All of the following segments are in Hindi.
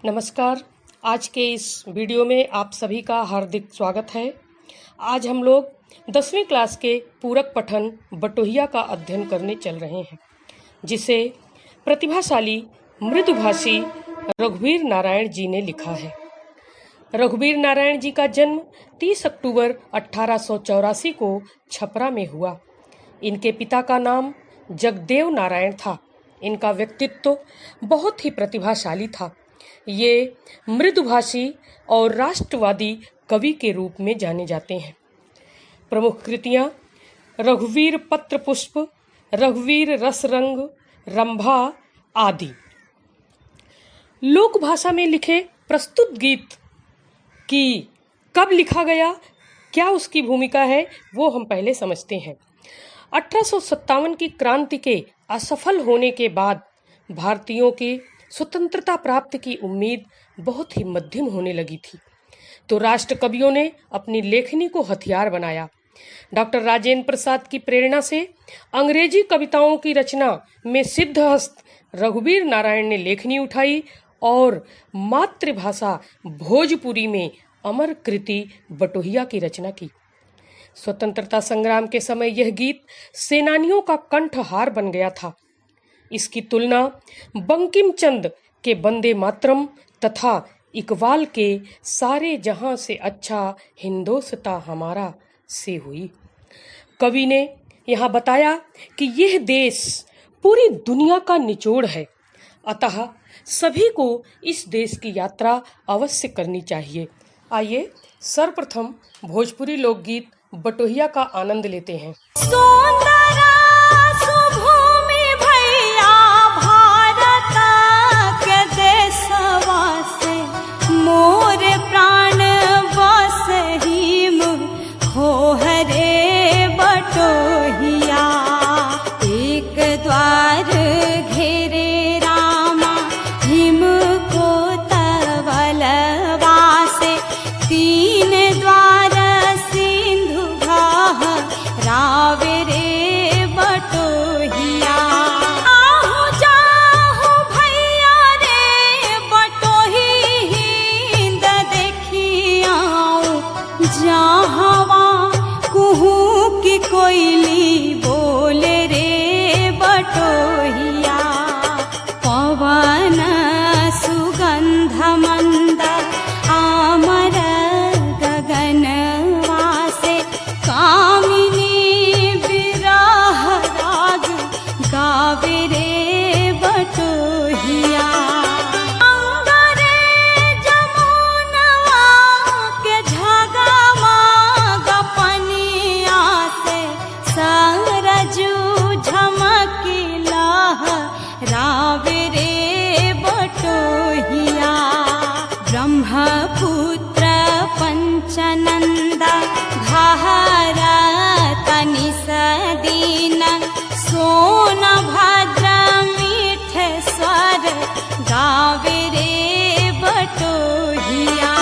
नमस्कार। आज के इस वीडियो में आप सभी का हार्दिक स्वागत है। आज हम लोग 10वीं क्लास के पूरक पठन बटोहिया का अध्ययन करने चल रहे हैं, जिसे प्रतिभाशाली मृदुभाषी रघुवीर नारायण जी ने लिखा है। रघुवीर नारायण जी का जन्म 30 अक्टूबर 1884 को छपरा में हुआ। इनके पिता का नाम जगदेव नारायण था। इनका व्यक्तित्व बहुत ही प्रतिभाशाली था। ये मृदुभाषी और राष्ट्रवादी कवि के रूप में जाने जाते हैं। प्रमुख कृतियां रघुवीर पत्र पुष्प, रघुवीर रसरंग, रंभा आदि। लोक भाषा में लिखे प्रस्तुत गीत की कब लिखा गया, क्या उसकी भूमिका है, वो हम पहले समझते हैं। 1857 की क्रांति के असफल होने के बाद भारतीयों की स्वतंत्रता प्राप्ति की उम्मीद बहुत ही मध्यम होने लगी थी, तो राष्ट्र कवियों ने अपनी लेखनी को हथियार बनाया। डॉक्टर राजेंद्र प्रसाद की प्रेरणा से अंग्रेजी कविताओं की रचना में सिद्धहस्त रघुवीर नारायण ने लेखनी उठाई और मातृभाषा भोजपुरी में अमर कृति बटोहिया की रचना की। स्वतंत्रता संग्राम के समय यह गीत सेनानियों का कंठहार बन गया था। इसकी तुलना बंकिम चंद के वंदे मातरम तथा इकबाल के सारे जहां से अच्छा हिंदोस्तां हमारा से हुई। कवि ने यहाँ बताया कि यह देश पूरी दुनिया का निचोड़ है, अतः सभी को इस देश की यात्रा अवश्य करनी चाहिए। आइए सर्वप्रथम भोजपुरी लोकगीत बटोहिया का आनंद लेते हैं। कोयली बोले रे बटोहिया, पवन सुगंध मंद आमर गगन वासे, कामिनी विरह राग गावे रे बटोहिया। ब्रह्मपुत्र पंचनंद घारा तनि सदीन, सोनभद्र मीठ स्वर गावे रे बटोहिया।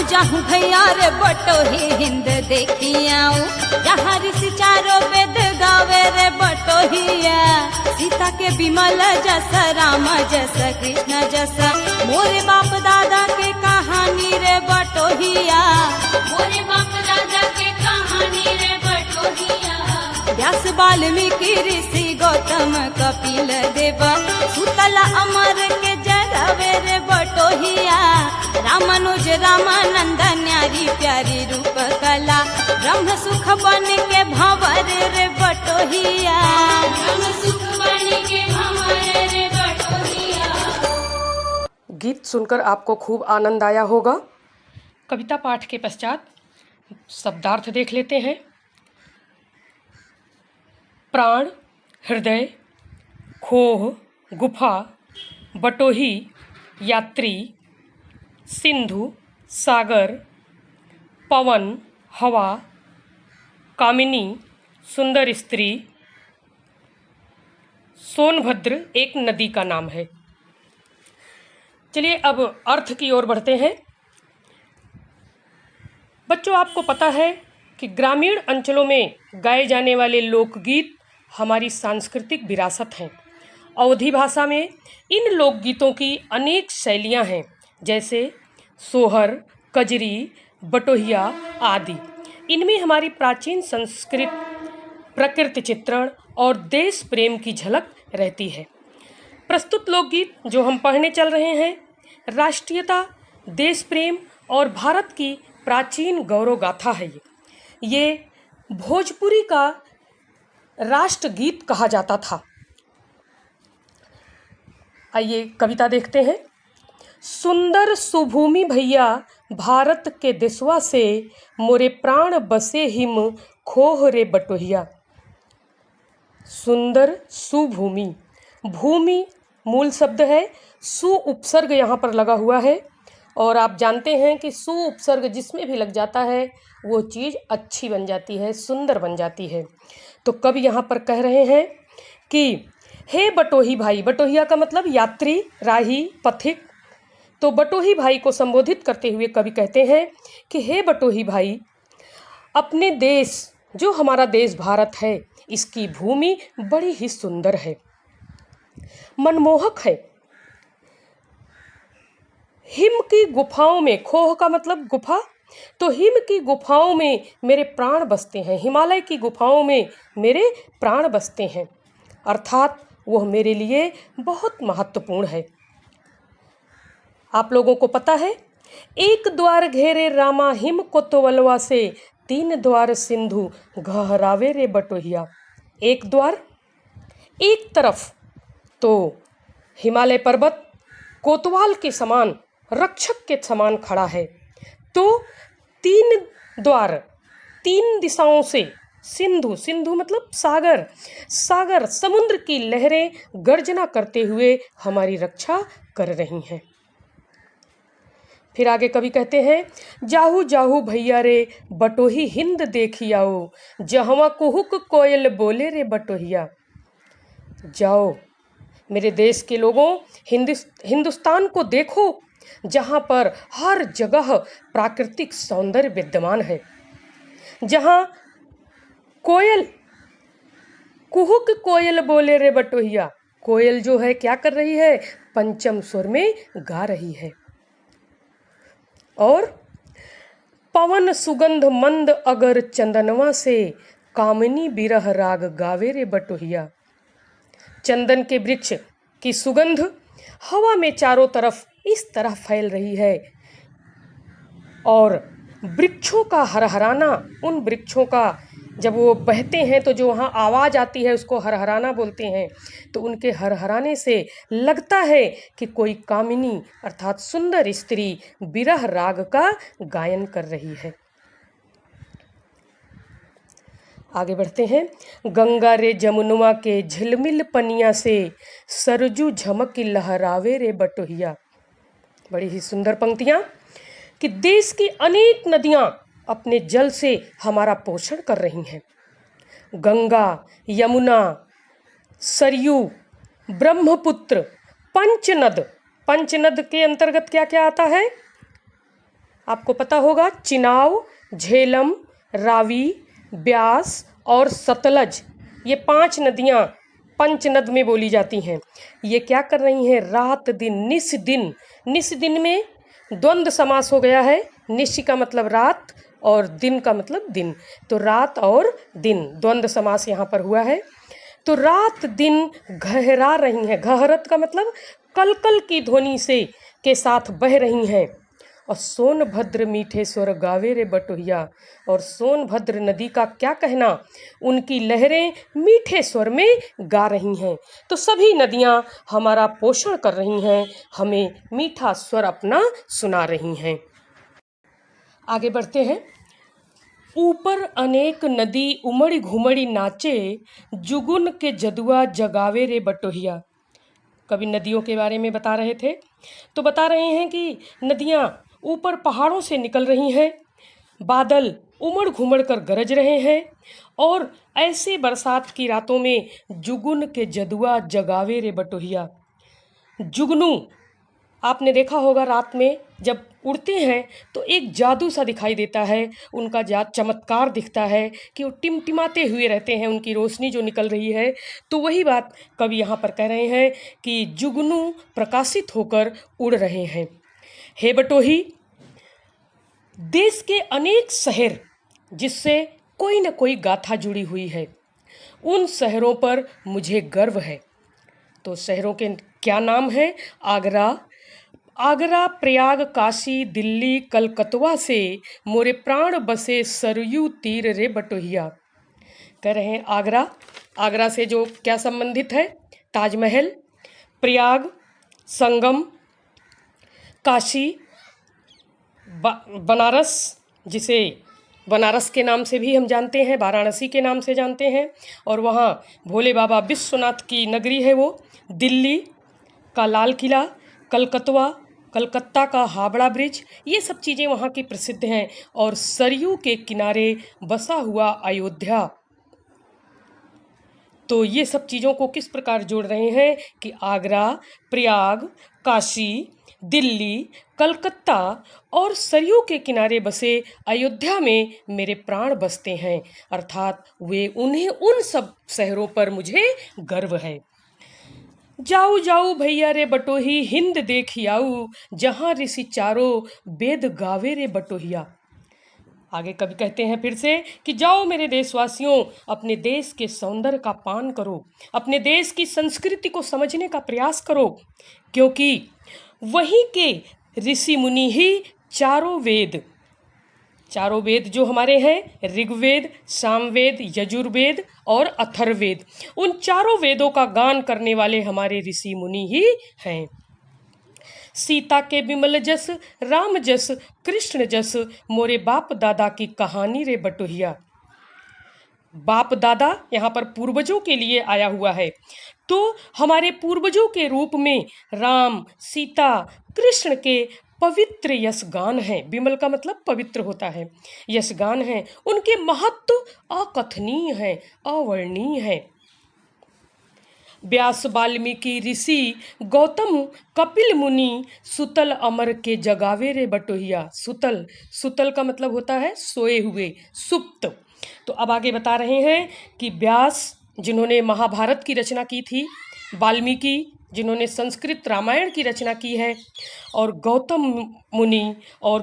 जाहू भैया रे बटोही हिंद देखी आऊं, जहाँ ऋषि चारों वेद गावे रे बटोहिया। सीता के विमल जस, राम जस, कृष्ण जस, मोरे बाप दादा के कहानी रे बटोहिया। मोरे बाप दादा के कहानी रे बटोहिया। व्यास वाल्मीकि ऋषि गौतम कपिल देव, सुतला अमर के जगावे रे बटोहिया। रामानुज रामानंद न्यारी प्यारी रूप कला, ब्रह्म सुख बन के भंवर रे बटोहिया। ब्रह्म सुख बन के भंवर रे बटोहिया। गीत सुनकर आपको खूब आनंद आया होगा। कविता पाठ के पश्चात शब्दार्थ देख लेते हैं। प्राण, हृदय, खोह, गुफा, बटोही, यात्री, सिंधु, सागर, पवन, हवा, कामिनी, सुंदर स्त्री, सोनभद्र एक नदी का नाम है। चलिए अब अर्थ की ओर बढ़ते हैं। बच्चों, आपको पता है कि ग्रामीण अंचलों में गाए जाने वाले लोकगीत हमारी सांस्कृतिक विरासत हैं। अवधी भाषा में इन लोकगीतों की अनेक शैलियां हैं, जैसे सोहर, कजरी, बटोहिया आदि। इनमें हमारी प्राचीन संस्कृत, प्रकृति चित्रण और देश प्रेम की झलक रहती है। प्रस्तुत लोकगीत जो हम पढ़ने चल रहे हैं, राष्ट्रीयता, देश प्रेम और भारत की प्राचीन गौरव गाथा है। ये भोजपुरी का राष्ट्रगीत कहा जाता था। आइए कविता देखते हैं। सुंदर सुभूमि भैया भारत के देशवा से, मोरे प्राण बसे हिम खोह रे बटोहिया। सुंदर सुभूमि, भूमि मूल शब्द है, सु उपसर्ग यहाँ पर लगा हुआ है और आप जानते हैं कि सु उपसर्ग जिसमें भी लग जाता है वो चीज़ अच्छी बन जाती है, सुंदर बन जाती है। तो कवि यहाँ पर कह रहे हैं कि हे बटोही भाई, बटोहिया का मतलब यात्री, राही, पथिक। तो बटोही भाई को संबोधित करते हुए कवि कहते हैं कि हे बटोही भाई, अपने देश, जो हमारा देश भारत है, इसकी भूमि बड़ी ही सुंदर है, मनमोहक है। हिम की गुफाओं में, खोह का मतलब गुफा, तो हिम की गुफाओं में मेरे प्राण बसते हैं, हिमालय की गुफाओं में मेरे प्राण बसते हैं, अर्थात वह मेरे लिए बहुत महत्वपूर्ण है। आप लोगों को पता है, एक द्वार घेरे रामा हिम कोतवलवा से, तीन द्वार सिंधु गहरावे रे बटोहिया। एक द्वार, एक तरफ तो हिमालय पर्वत कोतवाल के समान, रक्षक के समान खड़ा है, तो तीन द्वार, तीन दिशाओं से सिंधु, सिंधु मतलब सागर, सागर समुद्र की लहरें गर्जना करते हुए हमारी रक्षा कर रही हैं। फिर आगे कवि कहते हैं, जाहू जाहू भैया रे बटोही हिंद देखी आओ, जहवा कुहुक कोयल बोले रे बटोहिया। जाओ मेरे देश के लोगों, हिंदुस्तान को देखो, जहाँ पर हर जगह प्राकृतिक सौंदर्य विद्यमान है, जहाँ कोयल, कुहुक कोयल बोले रे बटोहिया, कोयल जो है क्या कर रही है, पंचम स्वर में गा रही है। और पवन सुगंध मंद अगर चंदनवा से, कामिनी बिरह राग गावे रे बटोहिया। चंदन के वृक्ष की सुगंध हवा में चारों तरफ इस तरह फैल रही है, और वृक्षों का हरहराना, उन वृक्षों का जब वो बहते हैं तो जो वहाँ आवाज़ आती है उसको हरहराना बोलते हैं। तो उनके हरहराने से लगता है कि कोई कामिनी अर्थात सुंदर स्त्री बिरह राग का गायन कर रही है। आगे बढ़ते हैं। गंगा रे जमुनवा के झिलमिल पनिया से, सरजू झमक लहरावे रे बटोहिया। बड़ी ही सुंदर पंक्तियाँ कि देश की अनेक नदियाँ अपने जल से हमारा पोषण कर रही हैं। गंगा, यमुना, सरयू, ब्रह्मपुत्र, पंचनद। पंचनद के अंतर्गत क्या क्या आता है आपको पता होगा, चिनाव, झेलम, रावी, ब्यास और सतलज। ये 5 नदियाँ पंचनद में बोली जाती हैं। ये क्या कर रही हैं, रात दिन, निस दिन। निस दिन में द्वंद्व समास हो गया है, निश का मतलब रात और दिन का मतलब दिन, तो रात और दिन द्वंद्व समास यहाँ पर हुआ है। तो रात दिन गहरा रही हैं, गहरत का मतलब कलकल की ध्वनि से के साथ बह रही हैं। और सोनभद्र मीठे स्वर गावे रे बटोहिया, और सोनभद्र नदी का क्या कहना, उनकी लहरें मीठे स्वर में गा रही हैं। तो सभी नदियाँ हमारा पोषण कर रही हैं, हमें मीठा स्वर अपना सुना रही हैं। आगे बढ़ते हैं। ऊपर अनेक नदी उमड़ी घुमड़ी नाचे, जुगुन के जदुआ जगावे रे बटोहिया। कवि नदियों के बारे में बता रहे थे, तो बता रहे हैं कि नदियाँ ऊपर पहाड़ों से निकल रही हैं, बादल उमड़ घुमड़ कर गरज रहे हैं और ऐसे बरसात की रातों में जुगुन के जदुआ जगावे रे बटोहिया। जुगनू आपने देखा होगा, रात में जब उड़ते हैं तो एक जादू सा दिखाई देता है, उनका चमत्कार दिखता है कि वो टिमटिमाते हुए रहते हैं, उनकी रोशनी जो निकल रही है। तो वही बात कवि यहाँ पर कह रहे हैं कि जुगनू प्रकाशित होकर उड़ रहे हैं। हे बटोही, देश के अनेक शहर जिससे कोई न कोई गाथा जुड़ी हुई है, उन शहरों पर मुझे गर्व है। तो शहरों के क्या नाम हैं? आगरा, प्रयाग, काशी, दिल्ली, कलकत्ता से मोरे प्राण बसे सरयू तीर रे बटोहिया। कह रहे हैं आगरा से जो क्या संबंधित है? ताजमहल, प्रयाग, संगम, काशी, बनारस, जिसे बनारस के नाम से भी हम जानते हैं, वाराणसी के नाम से जानते हैं, और वहाँ भोले बाबा विश्वनाथ की नगरी है वो। दिल्ली का लाल किला, कलकत्ता का हावड़ा ब्रिज, ये सब चीज़ें वहाँ की प्रसिद्ध हैं। और सरयू के किनारे बसा हुआ अयोध्या। तो ये सब चीज़ों को किस प्रकार जोड़ रहे हैं कि आगरा, प्रयाग, काशी, दिल्ली, कलकत्ता और सरयू के किनारे बसे अयोध्या में मेरे प्राण बसते हैं, अर्थात उन सब शहरों पर मुझे गर्व है। जाऊ जाऊ भैया रे बटोही, हिंद देखी आऊ, जहाँ ऋषि चारों वेद गावे रे बटोहिया। आगे कवि कहते हैं फिर से कि जाओ मेरे देशवासियों, अपने देश के सौंदर्य का पान करो, अपने देश की संस्कृति को समझने का प्रयास करो, क्योंकि वहीं के ऋषि मुनि ही चारों वेद जो हमारे हैं, ऋग्वेद, सामवेद, यजुर्वेद और अथर्ववेद, उन चारों वेदों का गान करने वाले हमारे ऋषि मुनि ही हैं। सीता के विमल जस, राम जस, कृष्ण जस, मोरे बाप दादा की कहानी रे बटोहिया। बाप दादा यहाँ पर पूर्वजों के लिए आया हुआ है, तो हमारे पूर्वजों के रूप में राम, सीता, कृष्ण के पवित्र यशगान हैं। विमल का मतलब पवित्र होता है, यशगान हैं, उनके महत्व अकथनीय है, अवर्णनीय है। व्यास, वाल्मीकि, ऋषि, गौतम, कपिल मुनि, सुतल अमर के जगावे रे बटोहिया। सुतल का मतलब होता है सोए हुए, सुप्त। तो अब आगे बता रहे हैं कि व्यास जिन्होंने महाभारत की रचना की थी, वाल्मीकि जिन्होंने संस्कृत रामायण की रचना की है, और गौतम मुनि और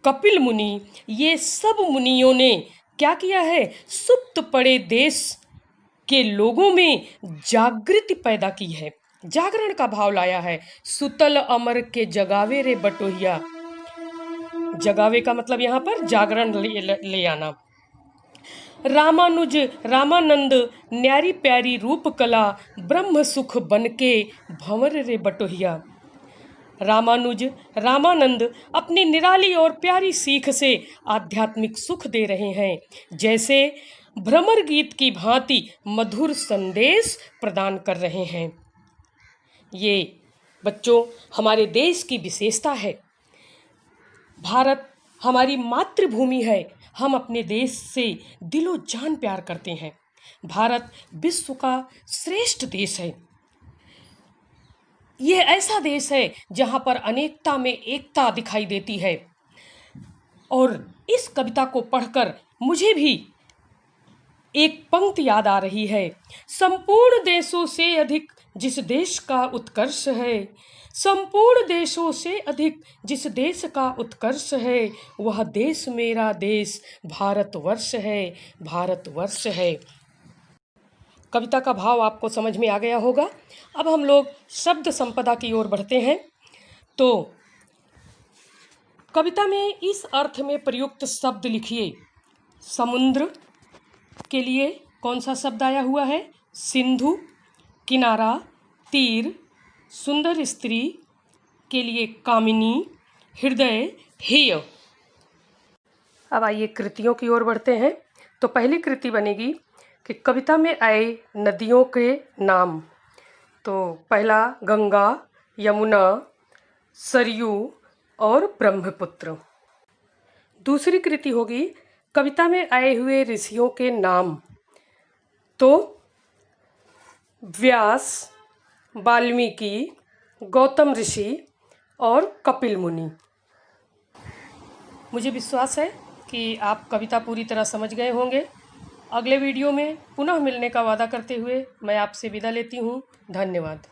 कपिल मुनि, ये सब मुनियों ने क्या किया है? सुप्त पड़े देश के लोगों में जागृति पैदा की है, जागरण का भाव लाया है। सुतल अमर के जगावे रे बटोहिया। जगावे का मतलब यहाँ पर जागरण ले आना। रामानुज रामानंद न्यारी प्यारी रूप कला, ब्रह्म सुख बनके भंवर रे बटोहिया। रामानुज रामानंद अपनी निराली और प्यारी सीख से आध्यात्मिक सुख दे रहे हैं, जैसे भ्रमर गीत की भांति मधुर संदेश प्रदान कर रहे हैं। ये बच्चों हमारे देश की विशेषता है। भारत हमारी मातृभूमि है, हम अपने देश से दिलो जान प्यार करते हैं। भारत विश्व का श्रेष्ठ देश है। यह ऐसा देश है जहाँ पर अनेकता में एकता दिखाई देती है। और इस कविता को पढ़कर मुझे भी एक पंक्ति याद आ रही है। संपूर्ण देशों से अधिक जिस देश का उत्कर्ष है, संपूर्ण देशों से अधिक जिस देश का उत्कर्ष है, वह देश मेरा देश भारतवर्ष है, भारतवर्ष है। कविता का भाव आपको समझ में आ गया होगा। अब हम लोग शब्द संपदा की ओर बढ़ते हैं। तो कविता में इस अर्थ में प्रयुक्त शब्द लिखिए। समुद्र के लिए कौन सा शब्द आया हुआ है? सिंधु। किनारा, तीर। सुंदर स्त्री के लिए कामिनी, हृदय, हेय। अब आइए कृतियों की ओर बढ़ते हैं। तो पहली कृति बनेगी कि कविता में आए नदियों के नाम। तो पहला गंगा, यमुना, सरयू और ब्रह्मपुत्र। दूसरी कृति होगी कविता में आए हुए ऋषियों के नाम। तो व्यास, वाल्मीकि, गौतम ऋषि और कपिल मुनि। मुझे विश्वास है कि आप कविता पूरी तरह समझ गए होंगे। अगले वीडियो में पुनः मिलने का वादा करते हुए मैं आपसे विदा लेती हूँ। धन्यवाद।